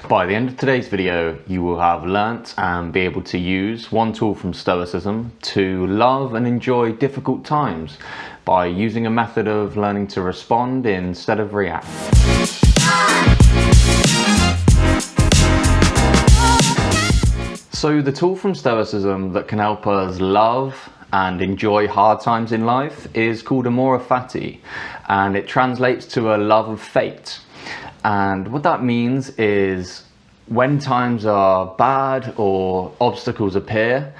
By the end of today's video, you will have learnt and be able to use one tool from Stoicism to love and enjoy difficult times by using a method of learning to respond instead of react. So the tool from Stoicism that can help us love and enjoy hard times in life is called Amori Fati, and it translates to a love of fate. And what that means is when times are bad or obstacles appear,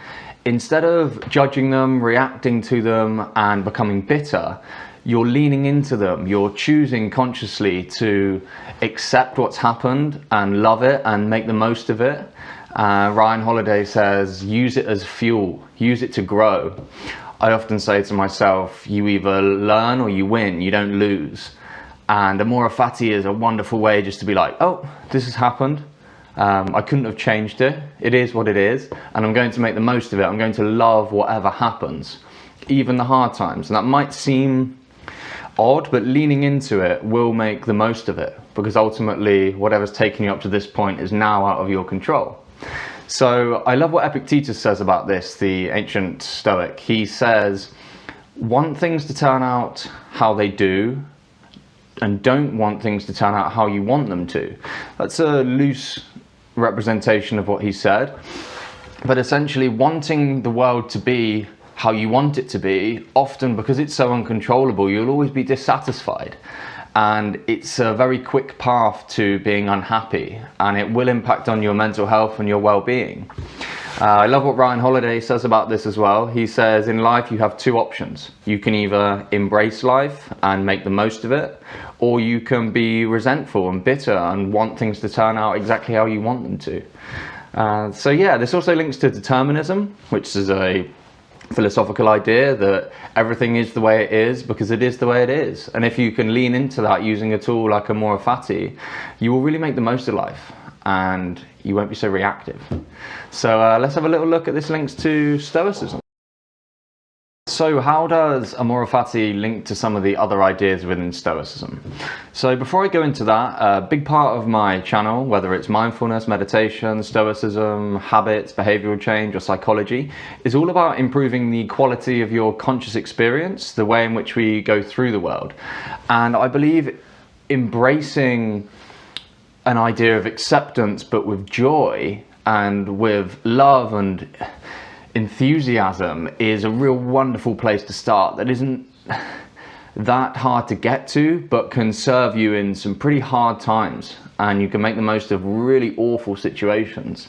instead of judging them, reacting to them and becoming bitter, you're leaning into them. You're choosing consciously to accept what's happened and love it and make the most of it. Ryan Holiday says, use it as fuel, use it to grow. I often say to myself, you either learn or you win, you don't lose. And Amori Fati is a wonderful way just to be like, oh, this has happened. I couldn't have changed it. It is what it is. And I'm going to make the most of it. I'm going to love whatever happens, even the hard times. And that might seem odd, but leaning into it will make the most of it, because ultimately whatever's taken you up to this point is now out of your control. So I love what Epictetus says about this, the ancient Stoic. He says, want things to turn out how they do, and don't want things to turn out how you want them to. That's a loose representation of what he said, but essentially wanting the world to be how you want it to be, often because it's so uncontrollable, you'll always be dissatisfied, and it's a very quick path to being unhappy, and it will impact on your mental health and your well-being. I love what Ryan Holiday says about this as well. He says in life you have two options. You can either embrace life and make the most of it, or you can be resentful and bitter and want things to turn out exactly how you want them to. So yeah, this also links to determinism, which is a philosophical idea that everything is the way it is because it is the way it is. And if you can lean into that using a tool like Amori Fati, you will really make the most of life and you won't be so reactive. So let's have a little look at this links to Stoicism. So how does Amori Fati link to some of the other ideas within Stoicism? So before I go into that, a big part of my channel, whether it's mindfulness, meditation, Stoicism, habits, behavioral change, or psychology, is all about improving the quality of your conscious experience, the way in which we go through the world. And I believe embracing an idea of acceptance, but with joy and with love and enthusiasm, is a real wonderful place to start. That isn't that hard to get to, but can serve you in some pretty hard times, and you can make the most of really awful situations.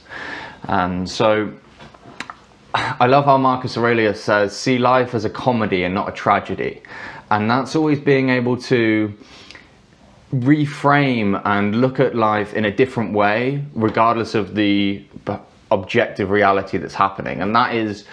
So I love how Marcus Aurelius says, see life as a comedy and not a tragedy. And that's always being able to reframe and look at life in a different way, regardless of the objective reality that's happening. And that is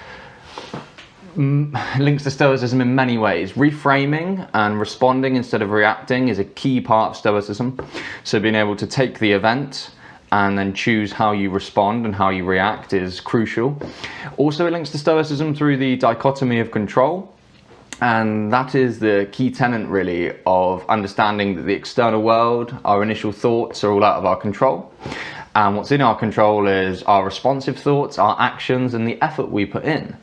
links to Stoicism in many ways. Reframing and responding instead of reacting is a key part of Stoicism. So being able to take the event and then choose how you respond and how you react is crucial. Also, it links to Stoicism through the dichotomy of control. And that is the key tenet, really, of understanding that the external world, our initial thoughts, are all out of our control. And what's in our control is our responsive thoughts, our actions, and the effort we put in.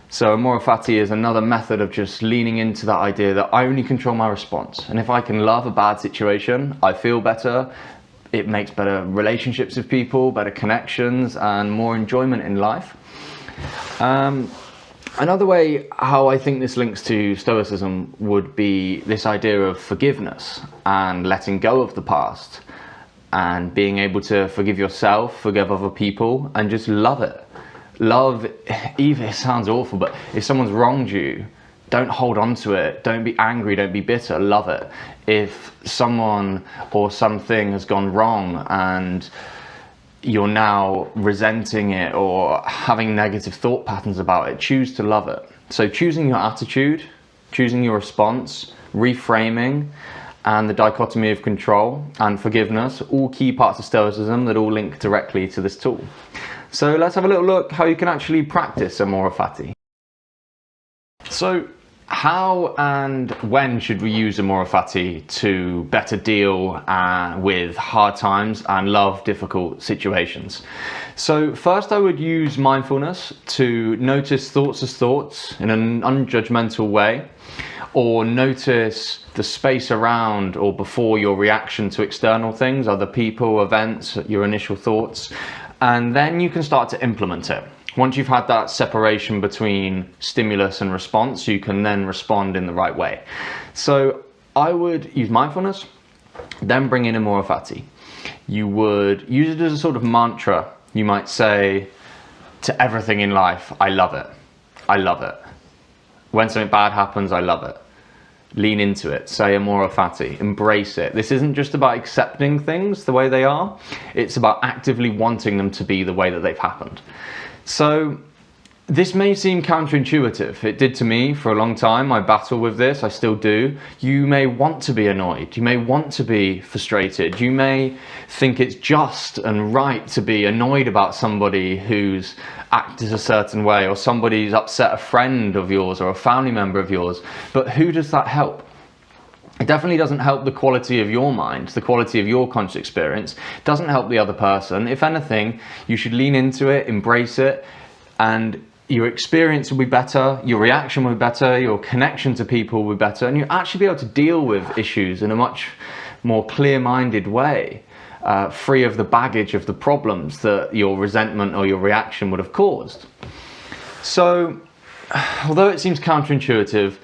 So Amori Fati is another method of just leaning into that idea that I only control my response. And if I can love a bad situation, I feel better. It makes better relationships with people, better connections, and more enjoyment in life. Another way how I think this links to Stoicism would be this idea of forgiveness and letting go of the past and being able to forgive yourself, forgive other people, and just love it. Love, even it sounds awful, but if someone's wronged you, don't hold on to it. Don't be angry, don't be bitter, love it. If someone or something has gone wrong and you're now resenting it or having negative thought patterns about it, choose to love it. So choosing your attitude, choosing your response, reframing, and the dichotomy of control and forgiveness, all key parts of Stoicism that all link directly to this tool. So let's have a little look how you can actually practice Amori Fati. So how and when should we use Amori Fati to better deal with hard times and love difficult situations? So first I would use mindfulness to notice thoughts as thoughts in an unjudgmental way, or notice the space around or before your reaction to external things, other people, events, your initial thoughts, and then you can start to implement it. Once you've had that separation between stimulus and response, you can then respond in the right way. So I would use mindfulness, then bring in Amori Fati. You would use it as a sort of mantra. You might say to everything in life, I love it. I love it. When something bad happens, I love it. Lean into it. Say Amori Fati. Embrace it. This isn't just about accepting things the way they are. It's about actively wanting them to be the way that they've happened. So this may seem counterintuitive. It did to me for a long time. I battle with this. I still do. You may want to be annoyed. You may want to be frustrated. You may think it's just and right to be annoyed about somebody who's acted a certain way, or somebody's upset a friend of yours or a family member of yours. But who does that help? It definitely doesn't help the quality of your mind, the quality of your conscious experience. It doesn't help the other person. If anything, you should lean into it, embrace it, and your experience will be better, your reaction will be better, your connection to people will be better, and you'll actually be able to deal with issues in a much more clear-minded way, free of the baggage of the problems that your resentment or your reaction would have caused. So, although it seems counterintuitive,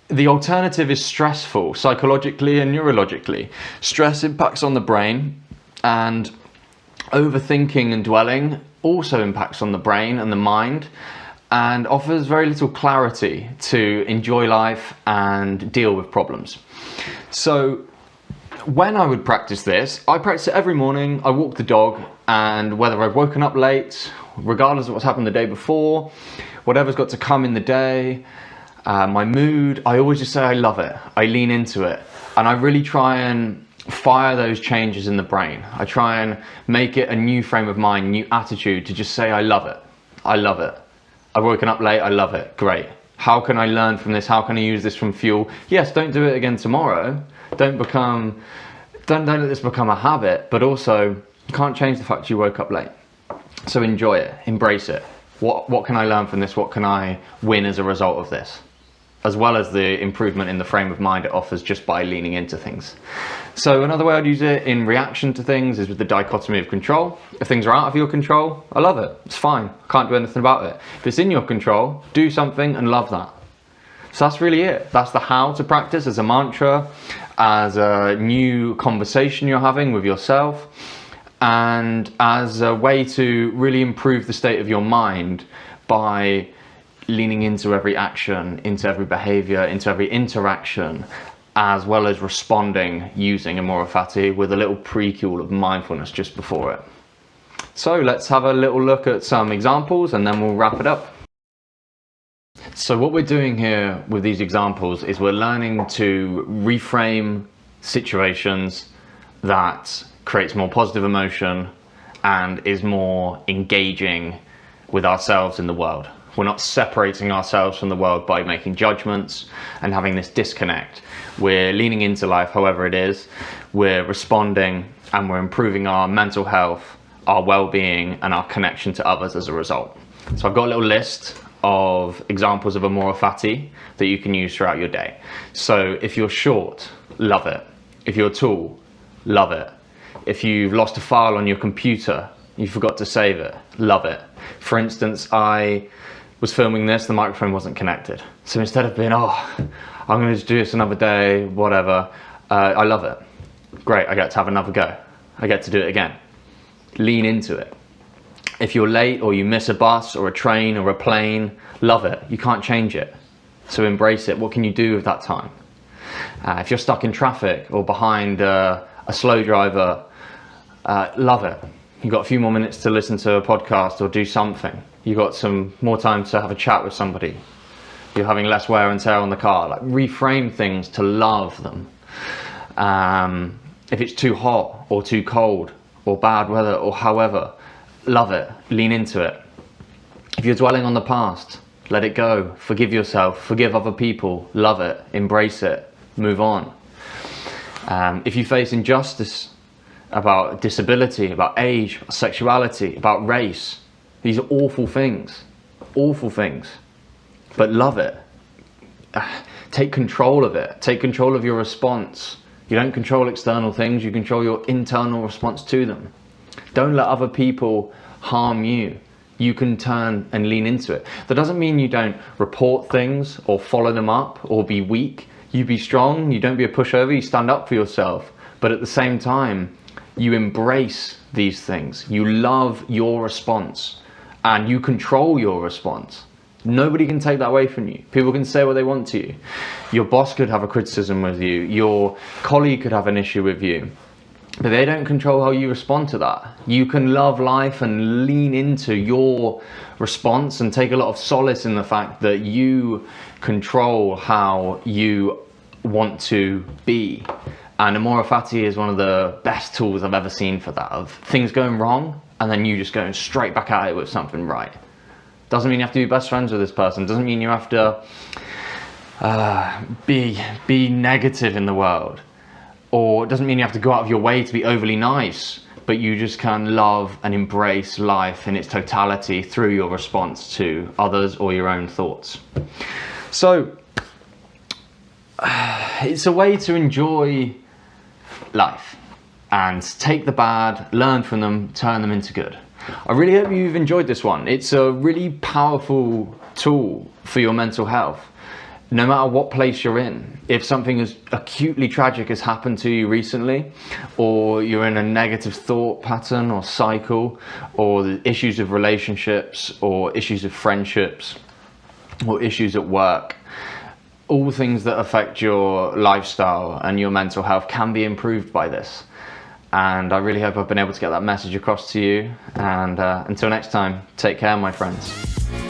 the alternative is stressful, psychologically and neurologically. Stress impacts on the brain, and overthinking and dwelling also impacts on the brain and the mind, and offers very little clarity to enjoy life and deal with problems. So when I would practice this, I practice it every morning. I walk the dog, and whether I've woken up late, regardless of what's happened the day before, whatever's got to come in the day, my mood, I always just say I love it. I lean into it, and I really try and fire those changes in the brain. I try and make it a new frame of mind, new attitude, to just say I love it. I love it. I've woken up late, I love it. Great. How can I learn from this? How can I use this from fuel? Yes, don't do it again tomorrow. Don't let this become a habit, but also you can't change the fact you woke up late. So enjoy it, embrace it. What can I learn from this? What can I win as a result of this? As well as the improvement in the frame of mind it offers just by leaning into things. So another way I'd use it in reaction to things is with the dichotomy of control. If things are out of your control, I love it. It's fine. Can't do anything about it. If it's in your control, do something and love that. So that's really it. That's the how to practice as a mantra, as a new conversation you're having with yourself, and as a way to really improve the state of your mind by leaning into every action, into every behavior, into every interaction, as well as responding using Amori Fati with a little prequel of mindfulness just before it. So let's have a little look at some examples and then we'll wrap it up. So what we're doing here with these examples is we're learning to reframe situations that creates more positive emotion and is more engaging with ourselves in the world. We're not separating ourselves from the world by making judgments and having this disconnect. We're leaning into life however it is, we're responding, and we're improving our mental health, our well-being, and our connection to others as a result. So I've got a little list of examples of Amori Fati that you can use throughout your day. So if you're short, love it. If you're tall, love it. If you've lost a file on your computer, you forgot to save it, love it. For instance, I was filming this, the microphone wasn't connected. So instead of being, I'm gonna just do this another day, whatever, I love it. Great, I get to have another go. I get to do it again. Lean into it. If you're late or you miss a bus or a train or a plane, love it. You can't change it. So embrace it. What can you do with that time? If you're stuck in traffic or behind a slow driver, love it. You've got a few more minutes to listen to a podcast or do something. You've got some more time to have a chat with somebody. You're having less wear and tear on the car. Like, reframe things to love them. If it's too hot or too cold or bad weather or however, love it. Lean into it. If you're dwelling on the past, let it go, forgive yourself, forgive other people, love it, embrace it, move on. If you face injustice about disability, about age, about sexuality, about race, these are awful things, but love it. Take control of it, take control of your response. You don't control external things, you control your internal response to them. Don't let other people harm you. You can turn and lean into it. That doesn't mean you don't report things or follow them up or be weak. You be strong, you don't be a pushover, you stand up for yourself. But at the same time, you embrace these things. You love your response and you control your response. Nobody can take that away from you. People can say what they want to you. Your boss could have a criticism with you. Your colleague could have an issue with you. But they don't control how you respond to that. You can love life and lean into your response and take a lot of solace in the fact that you control how you want to be. And Amori Fati is one of the best tools I've ever seen for that, of things going wrong and then you just going straight back at it with something right. Doesn't mean you have to be best friends with this person. Doesn't mean you have to be negative in the world. Or it doesn't mean you have to go out of your way to be overly nice, but you just can love and embrace life in its totality through your response to others or your own thoughts. So it's a way to enjoy life and take the bad, learn from them, turn them into good. I really hope you've enjoyed this one. It's a really powerful tool for your mental health. No matter what place you're in, if something as acutely tragic has happened to you recently, or you're in a negative thought pattern or cycle, or the issues of relationships, or issues of friendships, or issues at work, all things that affect your lifestyle and your mental health can be improved by this. And I really hope I've been able to get that message across to you. And until next time, take care, my friends.